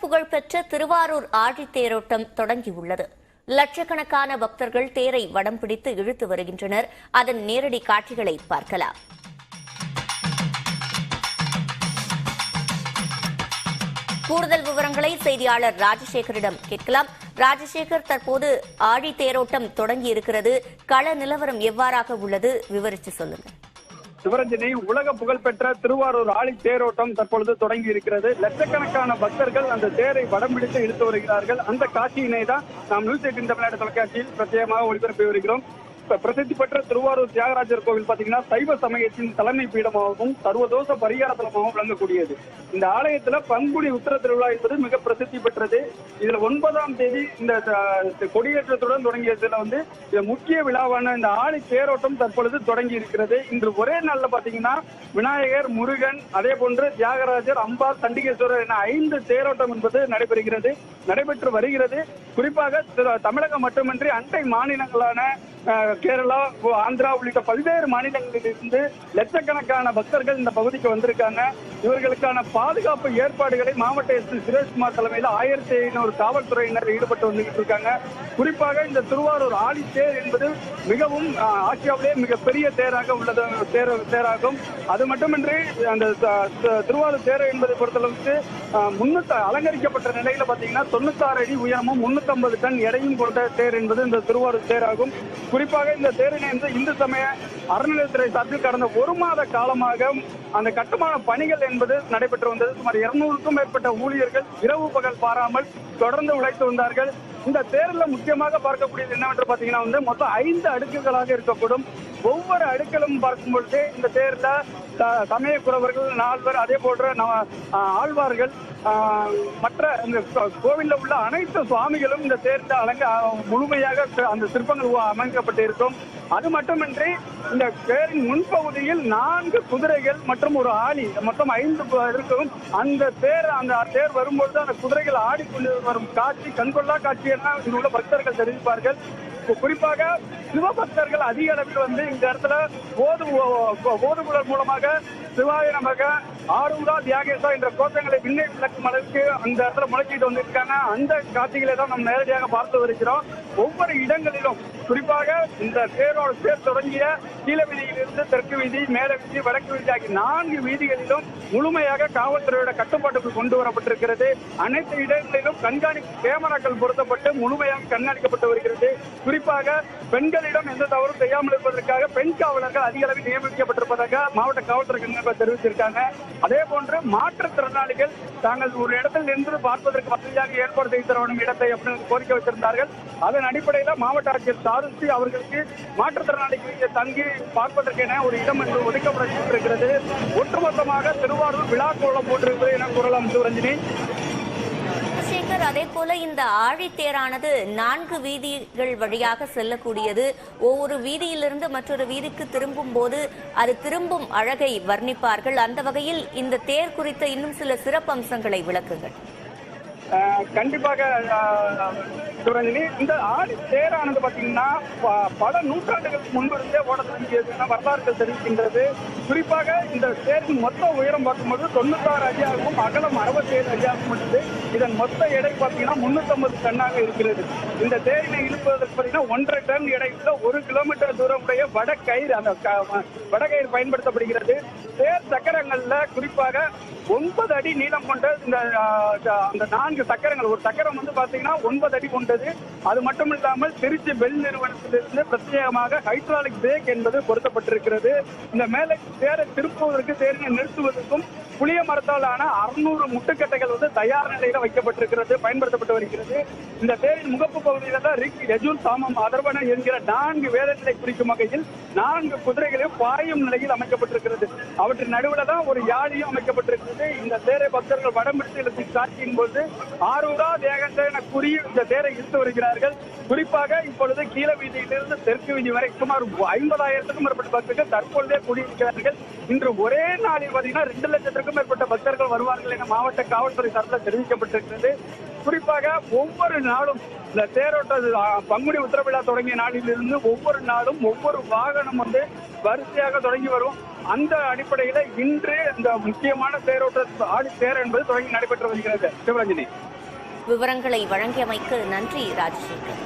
புகழ்பெற்ற திருவாரூர் ஆழித்தேரோட்டம் தொடங்கியுள்ளது. லட்சக்கணக்கான பக்தர்கள் தேரை வடம் பிடித்து இழுத்து வருகின்றனர். அதன் நேரடி காட்சிகளை பார்க்கலாம். கூடுதல் விவரங்களை செய்தியாளர் ராஜசேகரிடம் கேட்கலாம். ராஜசேகர், தற்போது ஆழித்தேரோட்டம் தொடங்கி இருக்கிறது. கள நிலவரம் எவ்வாறாக உள்ளது, விவரித்து சொல்லுங்கள். சிவரஞ்சனி, உலக புகழ்பெற்ற திருவாரூர் ஆழி தேரோட்டம் தற்பொழுது தொடங்கி இருக்கிறது. லட்சக்கணக்கான பக்தர்கள் அந்த தேரை வடம் பிடித்து இழுத்து வருகிறார்கள். அந்த காட்சியினை தான் நாம் நியூஸ் 18 தமிழ்நாடு தொலைக்காட்சியில் பிரத்யேகமாக ஒளிபரப்பி வருகிறோம். பிரசித்தி பெற்ற திருவாரூர் தியாகராஜர் கோவில் பாத்தீங்கன்னா சைவ சமயத்தின் தலைமை பீடமாகவும் சர்வதோஷ பரிகார தலமாகவும் விளங்கக்கூடியது. இந்த ஆலயத்துல பங்குனி உத்திர திருவிழா என்பது மிக பிரசித்தி பெற்றது. இதுல 9ஆம் தேதி இந்த கொடியேற்றத்துடன் தொடங்கியதுல முக்கிய விழாவான இந்த ஆழி தேரோட்டம் தற்பொழுது தொடங்கி இருக்கிறது. இன்று ஒரே நாள்ல பாத்தீங்கன்னா விநாயகர், முருகன், அதே போன்று தியாகராஜர், அம்பாள், சண்டிகேஸ்வரர் என 5 தேரோட்டம் என்பது நடைபெற்று வருகிறது. குறிப்பாக தமிழகம் மட்டுமின்றி அண்டை மாநிலங்களான கேரளா, ஆந்திரா உள்ளிட்ட பல்வேறு மாநிலங்களிலிருந்து லட்சக்கணக்கான பக்தர்கள் இந்த பகுதிக்கு வந்திருக்காங்க. இவர்களுக்கான பாதுகாப்பு ஏற்பாடுகளை மாவட்ட எஸ் சுரேஷ்குமார் தலைமையில் 1500 காவல்துறையினர் ஈடுபட்டு வந்துகிட்டு இருக்காங்க. குறிப்பாக இந்த திருவாரூர் ஆழி தேர் என்பது மிகவும் ஆசியாவிலே மிகப்பெரிய தேராக உள்ளது தேராகும். அது மட்டுமின்றி அந்த திருவாரூர் தேர் என்பதை பொறுத்தளவுக்கு அலங்கரிக்கப்பட்ட நிலையில பாத்தீங்கன்னா 96 அடி உயரமும் 350 டன் எடையும் கொண்ட தேர் என்பது இந்த திருவாரூர் தேராகும். குறிப்பாக இந்த தேரினை இந்து சமய அறநிலையத்துறை சார்பில் கடந்த 1 மாத காலமாக அந்த கட்டுமான பணிகள் என்பது நடைபெற்று வந்தது. சுமார் 200க்கும் மேற்பட்ட ஊழியர்கள் இரவு பகல் பாராமல் தொடர்ந்து உழைத்து வந்தார்கள். இந்த தேரில் முக்கியமாக பார்க்கக்கூடியது என்னவென்று பாத்தீங்கன்னா மொத்தம் 5 அடுக்குகளாக இருக்கக்கூடும். ஒவ்வொரு அடுக்களும் பார்க்கும் பொழுது இந்த தேர்ல சமய குறவர்கள் 4 பேர், அதே போன்ற ஆழ்வார்கள், மற்ற இந்த கோவில்ல உள்ள அனைத்து சுவாமிகளும் இந்த தேர்ந்த முழுமையாக அந்த சிற்பங்கள் அமைக்கப்பட்டு இருக்கும். அது மட்டுமின்றி இந்த தேரின் முன்பகுதியில் 4 குதிரைகள் மற்றும் ஒரு ஆளி, மொத்தம் 5 இருக்கும். அந்த தேர் வரும்பொழுது அந்த குதிரைகள் ஆடிக்கொண்டு வரும் காட்சி கண்கொள்ளா காட்சி என இங்கு உள்ள பக்தர்கள் தெரிவிப்பார்கள். குறிப்பாக சிவபக்தர்கள் அதிக அளவில் இந்த இடத்துல ஓதுகுழல் மூலமாக சிவாய நமக, ஆரூரா தியாகேசா என்ற கோஷங்களை விண்ணை விளக்கும் அளவுக்கு அந்த இடத்துல முழக்கிட்டு வந்திருக்காங்க. அந்த காட்சிகளை தான் நாம் நேரடியாக பார்த்து வருகிறோம். ஒவ்வொரு இடங்களிலும் குறிப்பாக இந்த தேர் தொடங்கிய கீழ வீதியிலிருந்து தெற்கு வீதி, மேல வீதி, வடக்கு வீதி ஆகிய 4 வீதிகளிலும் முழுமையாக காவல்துறையோட கட்டுப்பாட்டுக்கு கொண்டு வரப்பட்டிருக்கிறது. அனைத்து இடங்களிலும் கண்காணிப்பு கேமராக்கள் பொருத்தப்பட்டு முழுமையாக கண்காணிக்கப்பட்டு வருகிறது. குறிப்பாக பெண்களிடம் எந்த தவறும் செய்யாமல் இருப்பதற்காக பெண் காவலர்கள் அதிக அளவில் நியமிக்கப்பட்டிருப்பதாக மாவட்ட காவல்துறை தெரிவித்திருக்காங்க. அதே போன்று மாற்றுத்திறனாளிகள் தாங்கள் ஒரு இடத்தில் நின்று பார்ப்பதற்கு வசதியாக ஏற்பாடு செய்து தர வேண்டும் இடத்தை அப்படின்னு கோரிக்கை வைத்திருந்தார்கள். அதன் அடிப்படையில் மாவட்ட ஆட்சியர் சாருஸ்ரீ அவர்களுக்கு மாற்றுத்திறனாளிகளுக்கு தங்கி பார்ப்பதற்கென ஒரு இடம் என்று ஒதுக்கப்பட்டிருக்கிறது. ஒட்டுமொத்தமாக திருவாரூர் விழா கோலம் போட்டிருக்கிறது என கூறலாம். சிவரஞ்சனி, அதே போல இந்த ஆழித்தேரானது 4 வீதிகள் வழியாக செல்லக்கூடியது. ஒவ்வொரு வீதியிலிருந்து மற்றொரு வீதிக்கு திரும்பும் போது அது திரும்பும் அழகை வர்ணிப்பார்கள். அந்த வகையில் இந்த தேர் குறித்த இன்னும் சில சிறப்பு அம்சங்களை விளக்குங்கள். கண்டிப்பாக சிவரஞ்சனி, இந்த ஆழி தேரானது பாத்தீங்கன்னா பல நூற்றாண்டுகளுக்கு முன்பிருந்தே ஓட தொடங்கியது என வரலாறுகள் தெரிவிக்கின்றது. குறிப்பாக இந்த தேரின் மொத்த உயரம் பார்க்கும்போது 96 அடியாகவும் அகலம் 67 அடியாகவும் உள்ளது. இதன் மொத்த எடை பார்த்தீங்கன்னா 350 டன்னாக இருக்கிறது. இந்த தேரினை இழுப்பதற்கு பார்த்தீங்கன்னா 1.5 டன் எடையுள்ள 1 கிலோமீட்டர் தூரம் உடைய வடக்கயிறு, அந்த வடக்கயிறு பயன்படுத்தப்படுகிறது. தேர் சக்கரங்கள்ல குறிப்பாக 9 அடி நீளம் கொண்ட அந்த 4 சக்கரங்கள், ஒரு சக்கரம் பாத்தீங்கன்னா 9 அடி கொண்டது. அது மட்டும் இல்லாமல் திருச்சி பெல் நிறுவனத்திலிருந்து பிரத்யேகமாக ஹைட்ராலிக் பிரேக் என்பது பொருத்தப்பட்டிருக்கிறது. இந்த மேலே தேரை திருப்புவதற்கு, தேரினை நிறுத்துவதற்கும் புளிய மரத்தாலான 600 முட்டுக்கட்டைகள் தயார் நிலையில வைக்கப்பட்டிருக்கிறது, பயன்படுத்தப்பட்டு வருகிறது. இந்த தேரின் முகப்பு பகுதியில தான் ரிக், யஜுர், சாமம், அதர்வன என்கிற 4 வேதங்களை குறிக்கும் வகையில் 4 குதிரைகளையும் பாயும் நிலையில் அமைக்கப்பட்டிருக்கிறது. அவற்றின் நடுவில் தான் ஒரு யாழியும் அமைக்கப்பட்டிருக்கிறது. இந்த தேரை பக்தர்கள் வடம் பிடித்து காட்சியின் போது ஆரூரா தியாகேசா என கூறி இந்த தேரை இழுத்து வருகிறார்கள். குறிப்பாக இப்பொழுது கீழ வீதியிலிருந்து தெற்கு வீதி வரை சுமார் 50,000க்கும் மேற்பட்ட பக்தர்கள் தற்பொழுதே கூடியிருக்கிறார்கள். இன்று ஒரே நாளில் பார்த்தீங்கன்னா 2 லட்சத்திற்கும் மேற்பட்ட பக்தர்கள் வருவார்கள் என மாவட்ட காவல்துறை சார்பில் தெரிவிக்கப்பட்டிருக்கிறது. குறிப்பாக ஒவ்வொரு நாளும் இந்த தேரோட்ட பங்குனி உத்திர விழா தொடங்கிய நாளிலிருந்து ஒவ்வொரு நாளும் ஒவ்வொரு வாகனம் வரிசையாக தொடங்கி வரும். அந்த அடிப்படையில இன்று இந்த முக்கியமான தேரோட்ட ஆடி தேர் என்பது தொடங்கி நடைபெற்று வருகிறது. சிவரஞ்சனி. விவரங்களை வழங்கியமைக்கு நன்றி ராஜசேகர்.